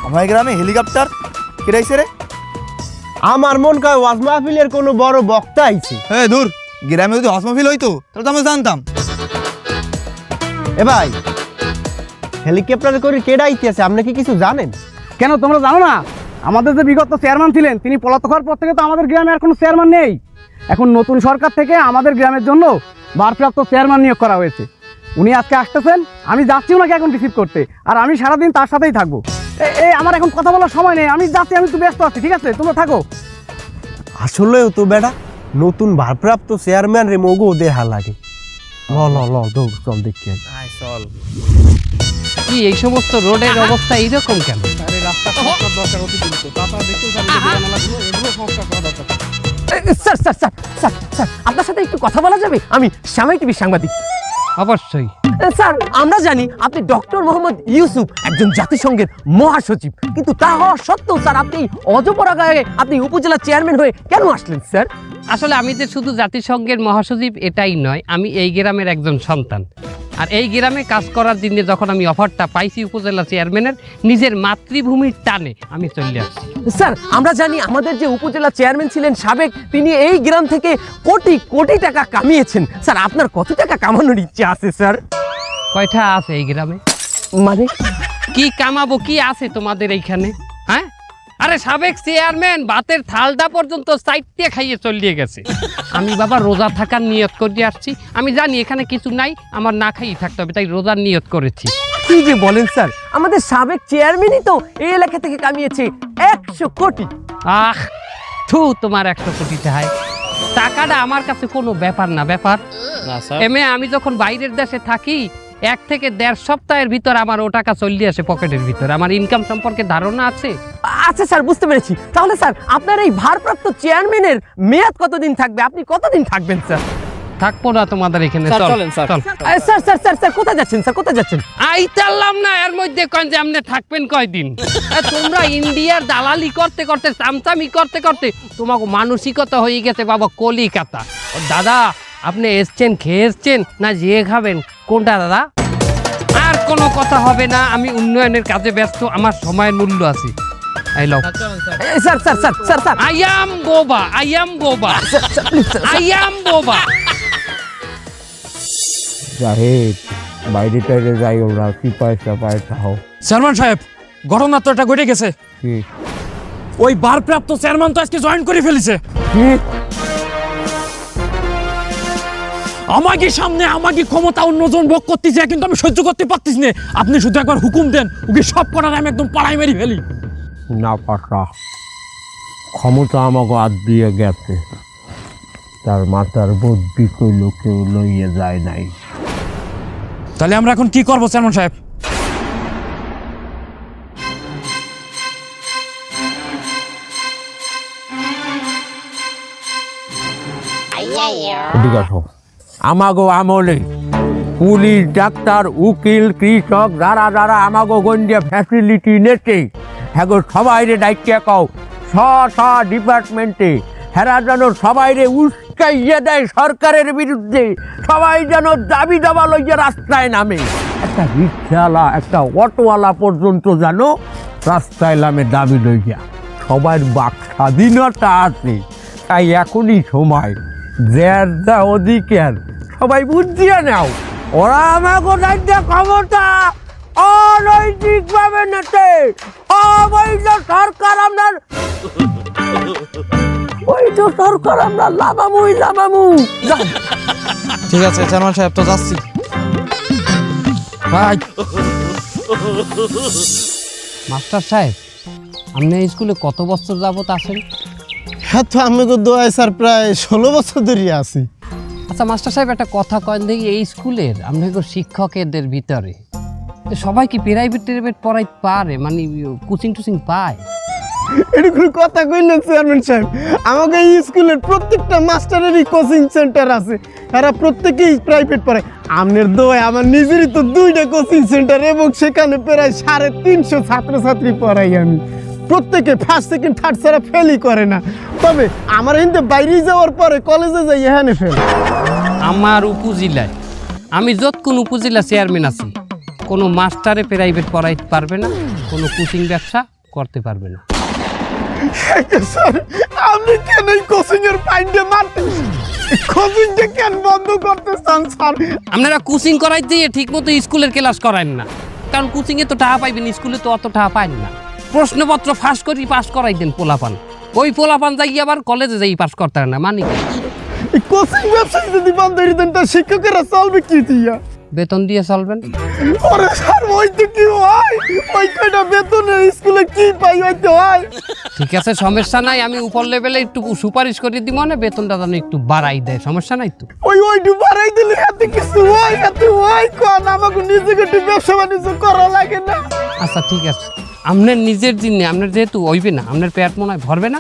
আমার গ্রামে হেলিকপ্টার কেড়াইছে রে। আমার মন কয় ওয়াজ মাহফিলের কোনো বড় বক্তা আইছে। হ্যাঁ দূর, গ্রামে যদি ওয়াজ মাহফিল হইতো তাহলে তো আমরা জানতাম। এ ভাই, হেলিকপ্টারে করে কেডা আইতেছে, আপনি কি কিছু জানেন? কেন তোমরা জানো না? আমাদের যে বিগত চেয়ারম্যান ছিলেন তিনি পলাতক হওয়ার পর থেকে তো আমাদের গ্রামে আর কোনো চেয়ারম্যান নেই। এখন নতুন সরকার থেকে আমাদের গ্রামের জন্য ভারপ্রাপ্ত চেয়ারম্যান নিয়োগ করা হয়েছে। উনি আজকে আসতেছেন, আমি যাচ্ছি ওনাকে এখন রিসিভ করতে, আর আমি সারাদিন তার সাথেই থাকবো। এই আমার এখন কথা বলার সময় নেই, আমি যাচ্ছি, আমি একটু ব্যস্ত আছি। ঠিক আছে, তোমরা থাকো। আসলেও তো বেটা নতুন ভারপ্রাপ্ত চেয়ারম্যান রে মগো দেহা লাগে। চল দেখি। চল। কি এই সমস্ত রোডের অবস্থা এইরকম কেন? Sir sir sir sir sir আপনার সাথে একটু কথা বলা যাবে? আমি সাময়িক টিভির সাংবাদিক। অবশ্যই। স্যার আমরা জানি আপনি ডক্টর মোহাম্মদ ইউসুফ একজন জাতিসংঘের মহাসচিব, কিন্তু তা হওয়া সত্ত্বেও স্যার আপনি অজপরা গায়ে আপনি উপজেলা চেয়ারম্যান হয়ে কেন আসলেন স্যার? আসলে আমি যে শুধু জাতিসংঘের মহাসচিব এটাই নয়, আমি এই গ্রামের একজন সন্তান। আর এই গ্রামে কাজ করার জন্য যখন আমি অফারটা পাইছি উপজেলা চেয়ারম্যানের, নিজের মাতৃভূমির টানে আমি চলে আসছি। স্যার আমরা জানি আমাদের যে উপজেলা চেয়ারম্যান ছিলেন সাবেক, তিনি এই গ্রাম থেকে কোটি কোটি টাকা কামিয়েছেন। স্যার আপনার কত টাকা কামানোর ইচ্ছে আছে স্যার? কয়টা আছে এই গ্রামে? মানে কি কামাবো, কি আছে তোমাদের এইখানে? হ্যাঁ, আরে সাবেক চেয়ারম্যান ভাতের থালটা পর্যন্ত সাইডে খাইয়ে চলিয়ে গেছে। আমি বাবা রোজা থাকার নিয়ত করে আসছি। আমি জানি এখানে কিছু নাই, আমার না খাইয়ে থাকতে হবে, তাই রোজার নিয়ত করেছি। কি যে বলেন স্যার, আমাদের সাবেক চেয়ারম্যানই তো এই এলাকা থেকে কামিয়েছে 100 কোটি। আহ থু, তোমার 100 কোটি টাকাটা আমার কাছে কোনো ব্যাপার না। ব্যাপার এমএ আমি যখন বাইরের দেশে থাকি 1 থেকে 1.5 সপ্তাহের ভিতর আমার ও টাকা চলে আসে পকেটের ভিতরে। আমার ইনকাম সম্পর্কে ধারণা আছে। আচ্ছা স্যার বুঝতে পেরেছি। তাহলে স্যার আপনার এই ভারপ্রাপ্ত চেয়ারম্যানের মেয়াদ কতদিন থাকবে? আপনি কতদিন থাকবেন স্যার? থাকবো না তোমাদের এখানে। চলেন sir. Sir sir sir sir কোথায় যাচ্ছেন স্যার, কোথায় যাচ্ছেন? আইতাল্লাম না, এর মধ্যে কন যে আপনি থাকবেন কয়দিন? তোমরা ইন্ডিয়ার দালালি করতে করতে, চামচামি করতে করতে তোমাকে মানসিকতা হয়ে গেছে বাবা কলিকাতা। দাদা আপনি এসছেন, খেয়ে এসছেন না যেয়ে খাবেন? কোনটা দাদা? আর কোনো কথা হবে না, আমি উন্নয়নের কাজে ব্যস্ত, আমার সময়ের মূল্য আছে। I love sir sir sir sir sir I am বোবা, আই অ্যাম বোবা, আই অ্যাম বোবা। জাহেদ, বাইরে টাইরে যাই, ওরা কি পয়সা হও। চেয়ারম্যান সাহেব, ঘটনা তো এটা ঘটে গেছে। ওই ভারপ্রাপ্ত চেয়ারম্যান তো আজকে জয়েন করে ফেলেছে। আমাকে সামনে আমাকে ক্ষমতা অন্যজন ভোগ করতেছে, কিন্তু আমি সহ্য করতে পারতেছি না। আপনি শুধু একবার হুকুম দেন, ওকে সব করার আমি একদম পাড়ায় মেরে ফেলি। না পাশা, ক্ষমতা আমাকে হাত দিয়ে গেছে, তার মাথার বুদ্ধি কইল কেউ লইয়ে যায় নাই। তাহলে আমরা এখন কি করবো চেয়ারম্যান সাহেব? আমাগো আমলে পুলিশ, ডাক্তার, উকিল, কৃষক যারা যারা আমাগো গন্ডিয়া ফ্যাসিলিটি নেছে, হ্যাঁ সবাই রে দায়িত্ব কও ডিপার্টমেন্টে হেরা যেন সবাই রে উস্কাইয়ে দেয় সরকারের বিরুদ্ধে। সবাই যেন দাবি দাবা লইয়া রাস্তায় নামে। একটা রিক্সাওয়ালা, একটা অটোওয়ালা পর্যন্ত যেন রাস্তায় নামে দাবি লইয়া। সবার বাক স্বাধীনতা আছে, তাই এখনই সময়, যার যা অধিকার সবাই বুঝিয়ে নাও। ওরা আমাকে দায়িত্ব ক্ষমতা অনৈতিক ভাবে নেতে, অবৈধ সরকার আপনার, বৈধ সরকার আমরা লাভামু। ঠিক আছে চেয়ারম্যান সাহেব, তো যাচ্ছি। ভাই মাস্টার সাহেব, আপনি এই স্কুলে কত বছর যাবত আসেন? হ্যাঁ, তো আমি দোয়াই স্যার প্রায় 16 বছর ধরে আছি। আচ্ছা মাস্টার সাহেব, একটা কথা কয়েন দেখি, এই স্কুলের আপনাদের শিক্ষকের ভিতরে সবাই কি প্রাইভেট পড়াইতে পারে, মানে কোচিং টুচিং পায়? এটা কোনো কথা কইলেন চেয়ারম্যান সাহেব? আমাকে এই স্কুলের প্রত্যেকটা মাস্টারেরই কোচিং সেন্টার আছে, এরা প্রত্যেকেই প্রাইভেট পড়ে। আমনের দোয় আমার নিজেরই তো 2টা কোচিং সেন্টার, এবং সেখানে প্রায় 350 ছাত্রছাত্রী পড়াই আমি। প্রত্যেকে ফার্স্ট সেকেন্ড থার্ড ছাড়া ফেলই করে না। তবে আমার হিন্দে বাইরে যাওয়ার পরে কলেজে যাই এখানে ফেল। আমার উপজেলায় আমি যতক্ষণ উপজেলা চেয়ারম্যান আছি, কোনো মাস্টারে প্রাইভেট পড়াইতে পারবে না, কোনো কোচিং ব্যবসা করতে পারবে না। স্যার আপনি কেন এই কোচিং এর পাইন্ডে মারতে কোচিংটা কেন বন্ধ করতে চান স্যার? আপনারা কোচিং করাই দিয়ে ঠিক মতো স্কুলের ক্লাস করায়েন না, কারণ কোচিংয়ে তো টাকা পাইবেন, স্কুলে তো অত টাকা পাইন না। প্রশ্নপত্র ফাঁস করি পাস করাই দেন পোলাপান, ওই পোলাপান যাই আবার কলেজে যাই পাস করতে পারে না। মানে কি? এই কোচিং ব্যবসা যদি বন্ধ করে দেন তা শিক্ষকেরা চলবে কি দিয়া? বেতন দিয়ে চলবেন। ওরে স্যার ওই তো কি হয়, ওই কয়টা বেতনে স্কুলে কি পাই হইতে হয়? ঠিক আছে, সমস্যা নাই, আমি উপর লেভেলে একটু সুপারিশ করে দিব, না বেতনটা যেন একটু বাড়াই দেয়, সমস্যা নাই তো। ওইটু বাড়াই দিলে এত কিছু হয়, এত হয় কোন আমাকে নিজেকে একটু ব্যবসা বাণিজ্য করা লাগে না? আচ্ছা ঠিক আছে, আপনার নিজের দিনে আপনার যেহেতু হইবে না, আপনার পেট মনে হয় ভরবে না,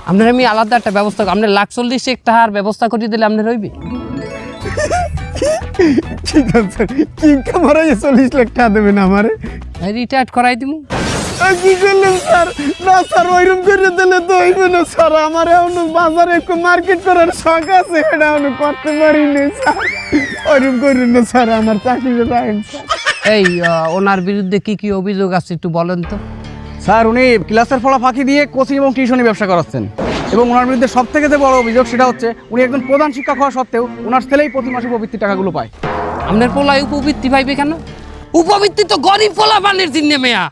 আপনার আমি আলাদা একটা ব্যবস্থা, আপনার 1,40,000 টাকার ব্যবস্থা করে দিলে আপনার হইবে। ঠিক আছে, কি কামারে 40 লাখ টাকা দেবেন আমারে? রিটায়ার্ড করাই দিব। কি করলেন স্যার? না স্যার ওইরকম করে দিলে তো হইবে না স্যার, আমার এখন বাজারে একটু মার্কেট করার শখ আছে, এটা এখন করতে পারি না স্যার। ওইরকম করেন না স্যার, আমার চাকরিটা রাখেন স্যার। এই ওনার বিরুদ্ধে কি কি অভিযোগ আছে একটু বলেন তো। স্যার উনি ক্লাসের ফলা ফাঁকি দিয়ে কোচিং এবং টিউশনি ব্যবসা করাচ্ছেন, এবং ওনার বিরুদ্ধে সব থেকে যে বড় অভিযোগ সেটা হচ্ছে উনি একজন প্রধান শিক্ষক হওয়া সত্ত্বেও ওনার ছেলেই প্রতি মাসে উপবৃত্তির টাকাগুলো পায়। আপনার পোলায় উপবৃত্তি পাইবে কেন? উপবৃত্তি তো গরিব পোলা বানের জন্য মেয়া।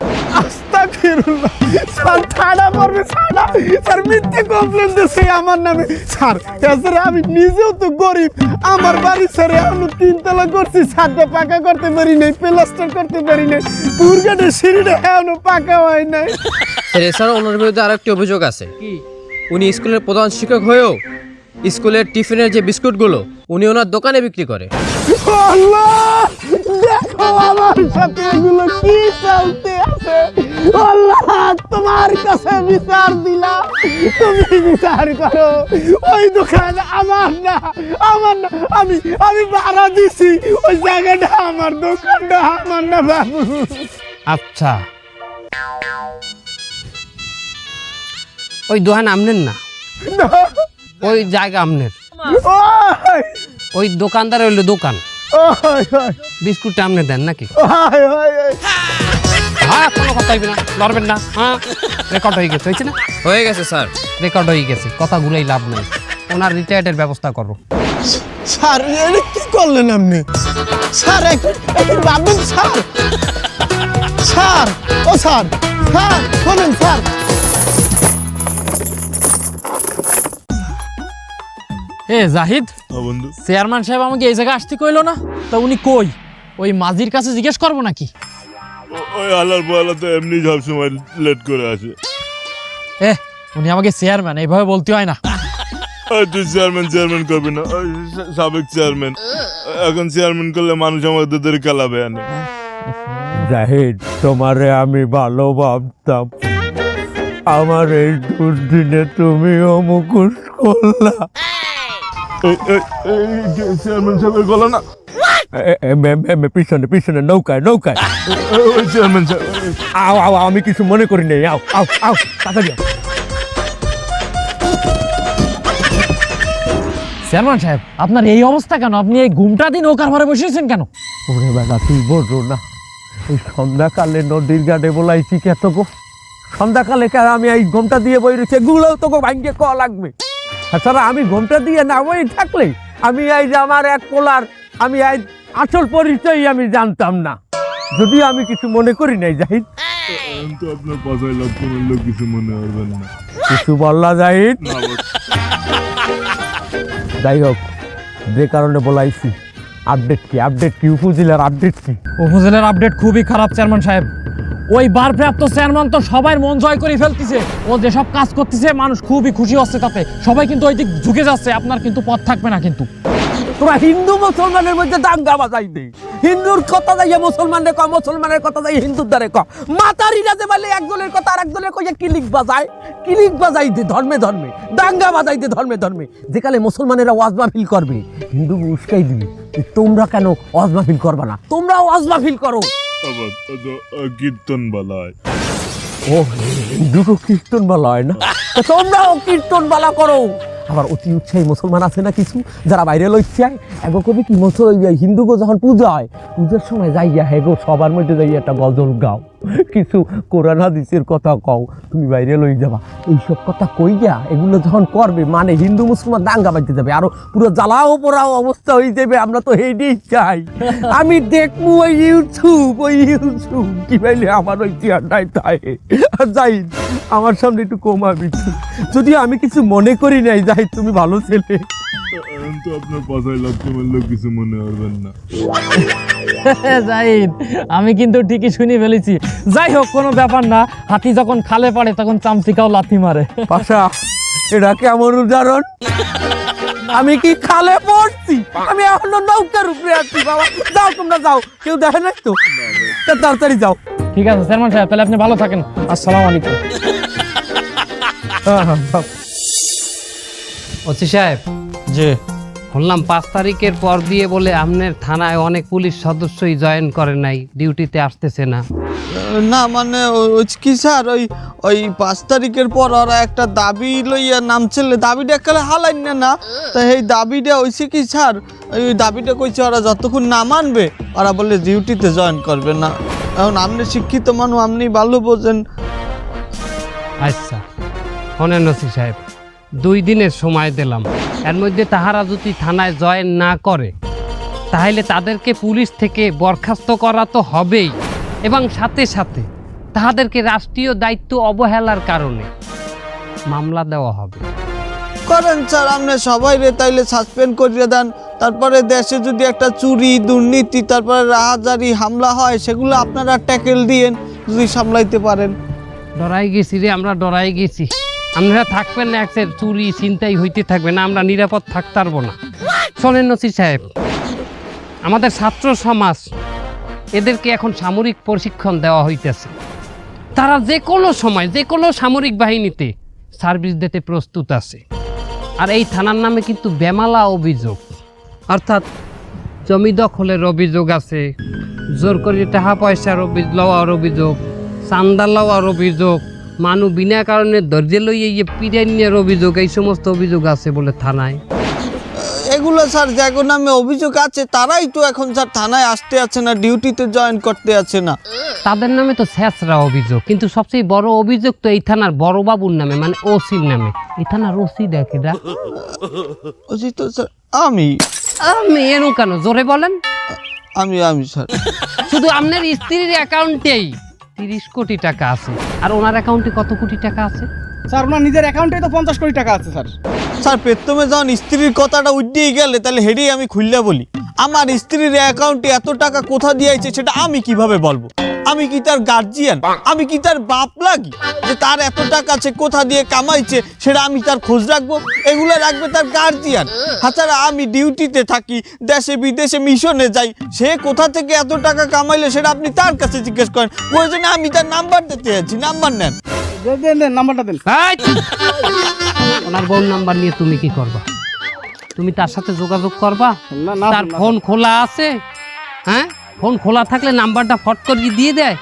আস্তাগফিরুল্লাহ স্যার, ছাড়া পড়বে ছাড়া স্যার, মিথ্যে কমপ্লেন দিছে আমার নামে স্যার। এছাড়া আমি নিজেও তো গরিব, আমার বাড়ি ছেড়ে আমি 3 তলা করছি, ছাদটা পাকা করতে পারি নাই, প্লাস্টার করতে পারি নাই, পুরগাটের সিঁড়িটা এখনো পাকা হয় নাই। এছাড়া ওনার বিরুদ্ধে আরেকটি অভিযোগ আছে। উনি স্কুলের প্রধান শিক্ষক হয়েও স্কুলের টিফিনের যে বিস্কুটগুলো উনি ওনার দোকানে বিক্রি করে। আল্লাহ দেখো আমার সাথে এগুলো কি চলতে আছে। আল্লাহ তোমার কাছে বিচার দিলাম, তুমি বিচার করো। ওই দোকান আমার না, আমার না, আমি ভাড়া দিছি, ওই জায়গাটা আমার, দোকানটা আমার না বাবু। আচ্ছা, ওই দোকান আমনের না, ওই জায়গা আমনের, ওই ওই দোকানদার হইলো দোকান, ওই ওই বিস্কুটটা আমনে দেন নাকি? ওই ওই ওই। হ্যাঁ, কোনো কথা হইবে না, লড়বেন না। হ্যাঁ, রেকর্ড হয়ে গেছে, হয়েছে না? হয়ে গেছে স্যার। রেকর্ড হয়ে গেছে, কথাগুলোই লাভ নাই। ওনার রিটায়ার্ডের ব্যবস্থা করো। স্যার এটা কি করলেন আপনি? স্যার একটু ভাববেন স্যার। স্যার ও স্যার, স্যার শোনেন স্যার। এ জাহিদ, বন্ধু চেয়ারম্যান সাহেব আমাকে এই জায়গায় আসতে কইলো না, তা উনি কই? ওই মাঝির কাছে জিজ্ঞেস করবো নাকি? ওই আলার বলা তো এমনি সবসময় লেট করে আসে। এ উনি আমাকে চেয়ারম্যান এইভাবে বলতে হয় না। তুই চেয়ারম্যান করবি না, ওই সাবেক চেয়ারম্যান। এখন চেয়ারম্যান করলে মানুষ আমাদের খেলাবে আনে। জাহিদ, তোমারে আমি ভালো ভাবতাম, আমার এই দুর্দিনে তুমিও মুখোশ করলা। চেয়ারম্যান সাহেবের গলা না, পিছনে পিছনে নৌকায় নৌকায়। ওই চেয়ারম্যান সাহেব। আও আও, আমি কিছু মনে করি নাই, আও আও আও, তাড়াতাড়ি আও। চেয়ারম্যান সাহেব, আপনার এই অবস্থা কেন? আপনি এই ঘুমটা দিন নৌকার ঘরে বসেছেন কেন? ওরে বেটা, তুই বোঝো না, এই সন্ধ্যাকালে নদীর ঘাটে বলাইছি কে তোকে? সন্ধ্যাকালে কেন আমি এই ঘুমটা দিয়ে বই রয়েছে, এগুলোও তোকে ভাঙ্গে ক লাগবে। তাছাড়া আমি ঘুমটা দিয়ে না বই থাকলে আমি এই যে আমার এক পোলার আমি এই আসল পরিচয় আমি জানতাম না। যদি আমি কিছু মনে করি নাই জাহিদ। তো আপনার 5 লক্ষ মূল্য কিছু মনে করবেন না। কিছু বললা জাহিদ? যাই হোক, যে কারণে বলাইছি, আপডেট কি উপজেলার আপডেট কি? উপজেলার আপডেট খুবই খারাপ চেয়ারম্যান সাহেব। ওই ভারপ্রাপ্ত চেয়ারম্যান তো সবাই মন জয় করে ফেলতেছে, ও যেসব কাজ করতেছে মানুষ খুবই খুশি হচ্ছে তাতে, সবাই কিন্তু ওই দিক ঝুঁকে যাচ্ছে। আপনার কিন্তু পথ থাকবে না কিন্তু। তোরা হিন্দু মুসলমানের মধ্যে দাঙ্গা বাজাই দে, হিন্দুর কথা যাইয়া মুসলমানের ক, মুসলমানের কথা যাইয়া হিন্দুর দ্বারে ক, মাতারিরা যে বলে একজনের কথা আর একজনের কইয়া কিলিক বাজাই দে ধর্মে ধর্মে, দাঙ্গা বাজাই দে ধর্মে ধর্মে। যেকালে মুসলমানেরা ওয়াজ মাহফিল করবে, হিন্দু উস্কাই দিবি, তোমরা কেন ওয়াজ মাহফিল করবা না? তোমরা ওয়াজ মাহফিল করো। আবার কীর্তন বলা হয়। ও, হিন্দুকে কীর্তন বলা হয় না? তা তোমরাও কীর্তন বলা করো। আবার অতি উৎসাহী মুসলমান আছে না কিছু, যারা বাইরে লইছায় এগো কবি কি হিন্দুগো যখন পূজা হয়, পূজার সময় যাইয়া হেগো সবার মধ্যে যাইয়া একটা গজল গাও, কিছু কোরআন হাদিসের কথা কও, তুমি বাইরে লই যাবা। এইসব কথা কইয়া এগুলো যখন করবে মানে হিন্দু মুসলমান দাঙ্গা বাজতে যাবে, আরো পুরো জ্বালাও পোড়াও অবস্থা হয়ে যাবে। আমরা তো এইটাই চাই। আমি দেখবো ওই ইউটিউব কি পাইলে আমার ওই চেয়ারটাই তাই যাই, আমার সামনে একটু কমাবি। যদিও আমি কিছু মনে করি নাই, যাই তুমি ভালো ছেলে। এখন তো আপনার পাশায় লাগতে মারলেও কিছু মনে করবেন না। জাহিদ, আমি কিন্তু ঠিকই শুনে ফেলেছি। যাই হোক, কোনো ব্যাপার না। হাতি যখন খালে পড়ে তখন চামচিকাও লাথি মারে। পাশা, এটা কেমন উদাহরণ? আমি কি খালে পড়ছি? আমি এখনো নৌকার উপরে আছি বাবা। যাও তোমরা যাও, কেউ দেখে নাই তো, তাড়াতাড়ি যাও। ঠিক আছে চেয়ারম্যান সাহেব, তাহলে আপনি ভালো থাকেন। আসসালামু আলাইকুম। ওসি সাহেব, জি। শুনলাম 5 তারিখের পর দিয়ে বলে আপনার থানায় অনেক পুলিশ সদস্যই জয়েন করে নাই, ডিউটিতে আসতেছে না। না মানে ওই কি স্যার, ওই 5 তারিখের পর ওরা একটা দাবি লইয়া নামছিল, দাবিটা একালে হালাই না, তা এই দাবিটা হয়েছে কি স্যার, ওই দাবিটা কইছে ওরা যতক্ষণ না মানবে ওরা বলে ডিউটিতে জয়েন করবে না। এখন আপনি শিক্ষিত মানুষ, আপনি ভালো বোঝেন। আচ্ছা শোনেন ওসি সাহেব, 2 দিনের সময় দিলাম, এর মধ্যে তাহারা যদি থানায় জয়েন না করে তাহলে তাদেরকে পুলিশ থেকে বরখাস্ত করা তো হবেই, এবং সাথে সাথে তাহাদেরকে রাষ্ট্রীয় দায়িত্ব অবহেলার কারণে মামলা দেওয়া হবে। করেন স্যার, আপনি সবাই রে তাইলে সাসপেন্ড করিয়ে দেন। তারপরে দেশে যদি একটা চুরি দুর্নীতি তারপরে রাহাজারি হামলা হয় সেগুলো আপনারা ট্যাকেল দিয়েন যদি সামলাইতে পারেন। ডরাই গেছি রে, আমরা ডরাই গেছি। আপনারা থাকবেন না, একটা চুরি চিন্তাই হইতে থাকবে না, আমরা নিরাপদ থাকতে পারবো না। শোনেন ওসি সাহেব, আমাদের ছাত্র সমাজ এদেরকে এখন সামরিক প্রশিক্ষণ দেওয়া হইতেছে। তারা যে কোনো সময় যে কোনো সামরিক বাহিনীতে সার্ভিস দিতে প্রস্তুত আছে। আর এই থানার নামে কিন্তু বেমালা অভিযোগ, অর্থাৎ জমি দখলের অভিযোগ আছে, জোর করে টাকা পয়সার লওয়ার অভিযোগ, চান্দা লওয়ার অভিযোগ, মানুষ বিনা কারণে ধৈর্য লইয়ে পিরানিয়ার অভিযোগ, এই সমস্ত অভিযোগ আছে বলে থানায়। এগুলো স্যার যাগো নামে অভিযোগ আছে তারাই তো এখন স্যার থানায় আসতে আছে না, ডিউটিতে জয়েন করতে আছে না। তাদের নামে তো ছেঁচড়া অভিযোগ, কিন্তু সবচেয়ে বড় অভিযোগ তো এই থানার বড় বাবুর নামে, মানে ওসির নামে। এই থানার ওসি দেখে ওসি তো স্যার আমি এরকম কেন জোরে বলেন? আমি স্যার শুধু আপনার স্ত্রীর অ্যাকাউন্টেই 30 কোটি টাকা আছে, আর ওনার অ্যাকাউন্টে কত কোটি টাকা আছে? স্যার ওনার নিজের অ্যাকাউন্টে তো 50 কোটি টাকা আছে স্যার। স্যার প্রথমে যখন স্ত্রীর কথাটা উঠিয়ে গেলে তাহলে হেডেই আমি খুললে বলি, আমার স্ত্রীর অ্যাকাউন্টে এত টাকা কোথা দিয়েছে সেটা আমি কিভাবে বলবো? আমি কি তার গার্জিয়ান? আমি কি তার বাপ লাগি যে তার এত টাকা আছে কোথা দিয়ে কামাইছে সেটা আমি তার খোঁজ রাখবো? এগুলো রাখবে তার গার্জিয়ান। তাছাড়া আমি ডিউটিতে থাকি, দেশে বিদেশে মিশনে যাই, সে কোথা থেকে এত টাকা কামাইলে সেটা আপনি তার কাছে জিজ্ঞেস করেন। ওই জন্য আমি তার নাম্বার দিতে যাচ্ছি, নাম্বার নেন। দেন নাম্বারটা দেন। এই! ওনার বোন নাম্বার নিয়ে তুমি কি করবা? তুমি তার সাথে যোগাযোগ করবা? না, তার ফোন খোলা আছে? হ্যাঁ, ফোন খোলা থাকলে নাম্বারটা ফট করে দিয়ে দেয়।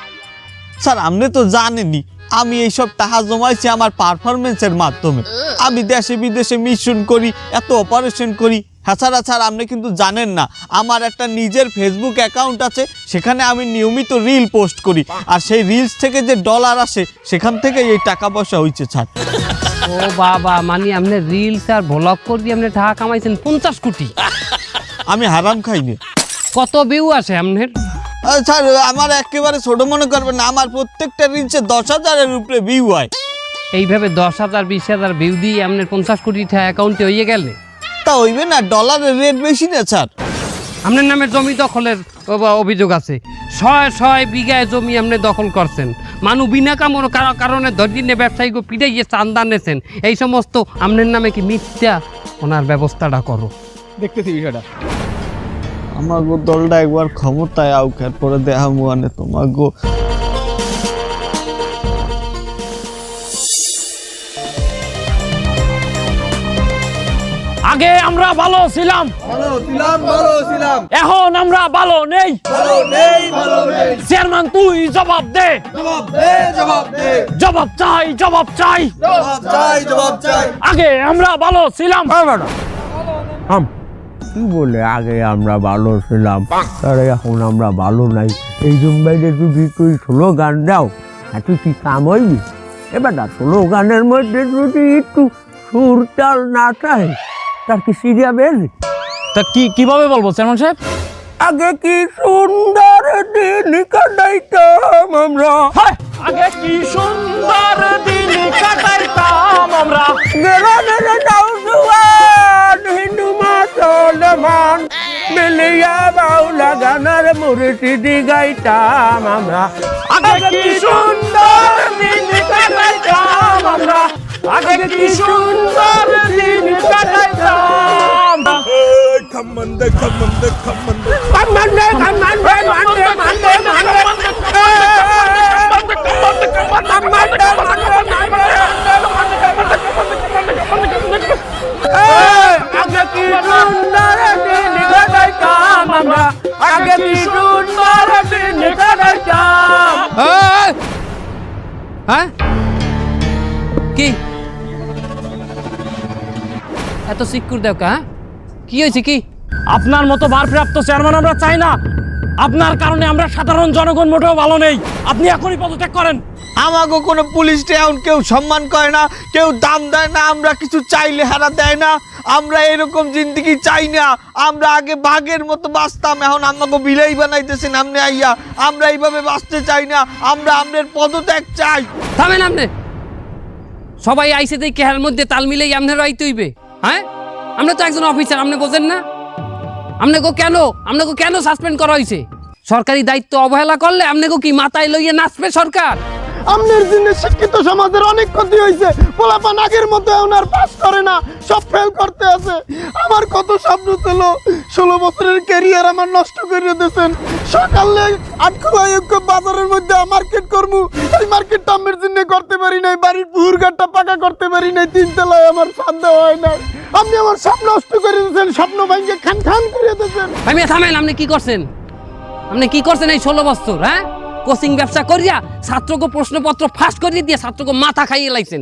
স্যার আপনি তো জানেনই আমি এইসব টাকা জমাইছি আমার পারফরমেন্সের মাধ্যমে। আমি দেশে বিদেশে মিশন করি, এত অপারেশন করি। তাছাড়া স্যার আপনি কিন্তু জানেন না আমার একটা নিজের ফেসবুক অ্যাকাউন্ট আছে, সেখানে আমি নিয়মিত রিল পোস্ট করি, আর সেই রিলস থেকে যে ডলার আসে সেখান থেকে এই টাকা পয়সা হয়েছে স্যার। ও বাবা, মানে আপনি রিলস আর ব্লগ করে আপনি টাকা কামাইছেন 50 কোটি? আমি হারাম খাইনি। কত ভিউ আছে আপনার? স্যার আমার একেবারে ছোট মনে করবেন না, আমার প্রত্যেকটা রিলসে 10,000-এর উপরে ভিউ হয়। এইভাবে 10,000 20,000 ভিউ দিয়ে আপনার 50 কোটি টাকা অ্যাকাউন্টে হয়ে গেলে তা হইবে না, ডলারের রেট বেশি না স্যার। আপনার নামে জমি দখলের অভিযোগ আছে। 100 বিঘায় জমি আপনি দখল করছেন, মানুষ বিনা কামড় কারণে ধরিয়ে ব্যবসায়ীকে পিটাইয়ে চান্দা নেছেন, এই সমস্ত আপনার নামে কি মিথ্যা? ওনার ব্যবস্থাটা করো। দেখতেছি বিষয়টা। আমার দলটা একবার ক্ষমতায় আউক, পরে দেখা মুয়ানে তোমার গো। আগে আমরা ভালো ছিলাম, এখন আমরা ভালো নেই। চেয়ারম্যান তুই জবাব দে, জবাব চাই। আগে আমরা ভালো ছিলাম। কি বলে আগে আমরা ভালো ছিলাম, তাহলে এখন আমরা ভালো নাই, এই জন্যে যদি তুই স্লোগান দাও তুই কি কাম হইবি? এবার না স্লোগানের মধ্যে যদি একটু সুর তাল না চাই তার কি সিরিয়া বেশ? তা কিভাবে বলবো চেয়ারম্যান সাহেব? আগে কি সুন্দর দিন কাটাইতাম আমরা, আগে কি সুন্দর দিন কাটাইতাম আমরা, গ্রামের নওজোয়ান হিন্দু মুসলমান মিলিয়া বাউলা গানের মুর্শিদি গাইতাম আমরা। আগে কি সুন্দর দিন কাটাইতাম আমরা, আগে কি সুন্দর দিন কাটাইতাম। খম্মন্দে খম্মন্দে খম্মন্দে কামন্দে কামন্দে মান্দে মান্দে মান্দে আগে কি সুন্দর দিন কাটাইতাম আমরা, আগে কি সুন্দর দিন কাটাইতাম। হ্যাঁ কি এত সিকুর দেও কা? কি হয়েছে কি? আপনার মতো ভারপ্রাপ্ত চেয়ারম্যান আমরা চাই না। আপনার কারণে আমরা সাধারণ জনগণ মোটেও ভালো নেই। আপনি এখনই পদত্যাগ করেন। আমাকে কোনো পুলিশ টাউন কেউ সম্মান করে না, কেউ দাম দেয় না, আমরা কিছু চাইলে হারা দেয় না। আমরা এরকম জিন্দিগি চাই না। আমরা আগে বাঘের মতো বাঁচতাম, এখন আমাকে বিলাই বানাইতেছেন আপনি আইয়া। আমরা এইভাবে বাঁচতে চাই না, আমরা আপনার পদত্যাগ চাই। থামেন আপনি। সবাই আইসে দেখে কেহার মধ্যে তাল মিলেই আপনার আইতে হইবে। হ্যাঁ, আমরা তো একজন অফিসার, আপনি বোঝেন না? আপনাকে কেন সাসপেন্ড করা হয়েছে? সরকারি দায়িত্ব অবহেলা করলে আপনাকে কি মাথায় লইয়ে নাচবে সরকার? আমনের জন্য শিক্ষিত সমাজের অনেক ক্ষতি হয়েছে। পোলাপান আগের মতো ওনার পাস করে না, সব ফেল করতে আছে। আমার কত স্বপ্ন ছিল, 16 বছরের ক্যারিয়ার আমার নষ্ট করে দিয়েছেন। সকালে আটখোলা বাজারের মধ্যে মার্কেট করবো, এই মার্কেটটা আমের জন্য করতে পারি নাই। বাড়ির পুকুর ঘাটটা পাকা করতে পারি নাই, 3 তলায় আমার ছাদ দেওয়া হয় না। আপনি আমার সব নষ্ট করে দিয়েছেন, স্বপ্ন ভাঙিয়ে খান খান করে দিয়েছেন। আমি থামেন। আপনি কি করছেন? এই 16 বছর? হ্যাঁ, কোচিং ব্যবসা করিয়া ছাত্রকে প্রশ্নপত্র ফাঁস করিয়ে দিয়ে ছাত্রকে মাথা খাইয়ে লাইছেন।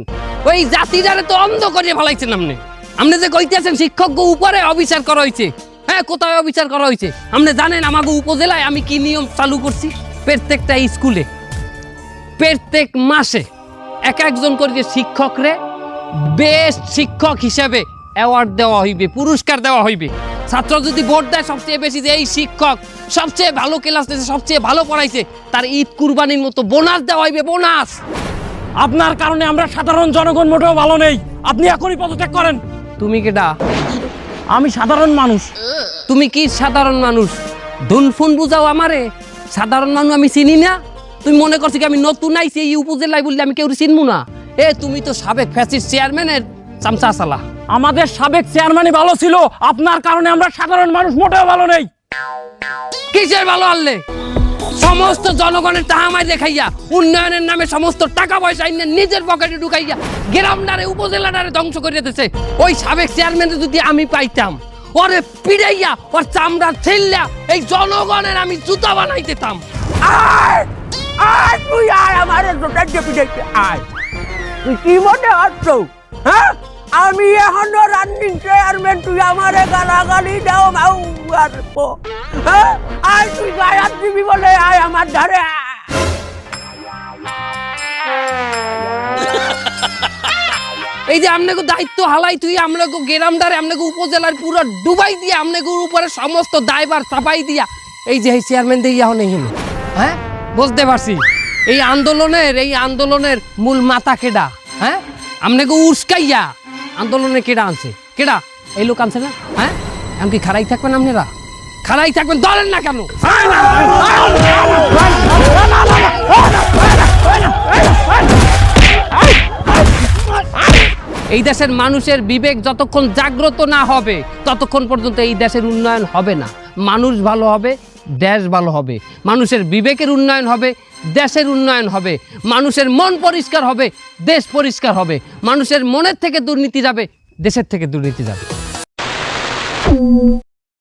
ওই জাতিটারে তো অন্ধ করিয়ে ফেলাইছেন। আপনি যে কইতেছেন শিক্ষক উপরে অবিচার করা হয়েছে, হ্যাঁ, কোথায় অবিচার করা হয়েছে? আপনি জানেন আমাকে উপজেলায় আমি কি নিয়ম চালু করছি? প্রত্যেকটা স্কুলে প্রত্যেক মাসে একজন করে শিক্ষকরে বেস্ট শিক্ষক হিসেবে অ্যাওয়ার্ড দেওয়া হইবে, পুরস্কার দেওয়া হইবে। ছাত্র যদি ভোট দেয় সবচেয়ে বেশি যে এই শিক্ষক সবচেয়ে ভালো ক্লাস দিয়েছে, সবচেয়ে ভালো পড়াইছে, তার ঈদ কুরবানির মতো বোনাস দেওয়া হইবে, বোনাস। আপনার কারণে আমরা সাধারণ জনগণ মোটেও ভালো নেই। আপনি এখনই পদত্যাগ করেন। তুমি কেডা? আমি সাধারণ মানুষ। তুমি কি সাধারণ মানুষ? ধুনফুন বুঝাও আমারে। সাধারণ মানুষ আমি চিনি না? তুমি মনে করছো কি আমি নতুন আইছি এই উপজেলায় বললে আমি কেউ চিনবো না? তুমি তো সাবেক ফ্যাসিস্ট চেয়ারম্যানের চামচা চালা। আমাদের সাবেক চেয়ারম্যানই ভালো ছিল। আপনার কারণে আমরা সাধারণ মানুষ মোটেও ভালো নেই। কিসের ভালো আনলে? সমস্ত জনগণের টাহামাই দেখাইয়া উন্নয়নের নামে সমস্ত টাকা পয়সা নিজের পকেটে ঢুকাইয়া গ্রামটারে উপজেলাটারে ধ্বংস করে দিতেছে। ওই সাবেক চেয়ারম্যানে যদি আমি পাইতাম, ওরে পিড়াইয়া ওর চামড়া ছেল্লা এই জনগণের আমি জুতা বানাই দিতাম। তুই আয় আমার আয়, তুই কি মনে হচ্ছ? হ্যাঁ, আমি এখনো রানিং চেয়ারম্যান, তুই আমারে গালাগালি দাও। হ্যাঁ, আয় তুই গায়াত দিবি বলে আয় আমার ধারে। এই যে আপনাকে দায়িত্ব হালাই তুই আপনাকে গ্রামটারে আপনাকে উপজেলার পুরো ডুবাই দিয়া আপনাকে উপরে সমস্ত দায়ভার চাপাই দিয়া এই যে এই চেয়ারম্যান দিয়ে হনে হিনে। হ্যাঁ, বুঝতে পারছি। এই আন্দোলনের মূল মাথা কেডা? হ্যাঁ, আপনাকে উস্কাইয়া আন্দোলনে কেডা আনছে? কেডা? এই লোক আনছে না? হ্যাঁ, এমনকি খাড়াই থাকবেন আপনারা? খাড়াই থাকবেন, ধরেন না কেন? এই দেশের মানুষের বিবেক যতক্ষণ জাগ্রত না হবে ততক্ষণ পর্যন্ত এই দেশের উন্নয়ন হবে না। মানুষ ভালো হবে, দেশ ভালো হবে। মানুষের বিবেকের উন্নয়ন হবে, দেশের উন্নয়ন হবে। মানুষের মন পরিষ্কার হবে, দেশ পরিষ্কার হবে। মানুষের মনের থেকে দুর্নীতি যাবে, দেশের থেকে দুর্নীতি যাবে।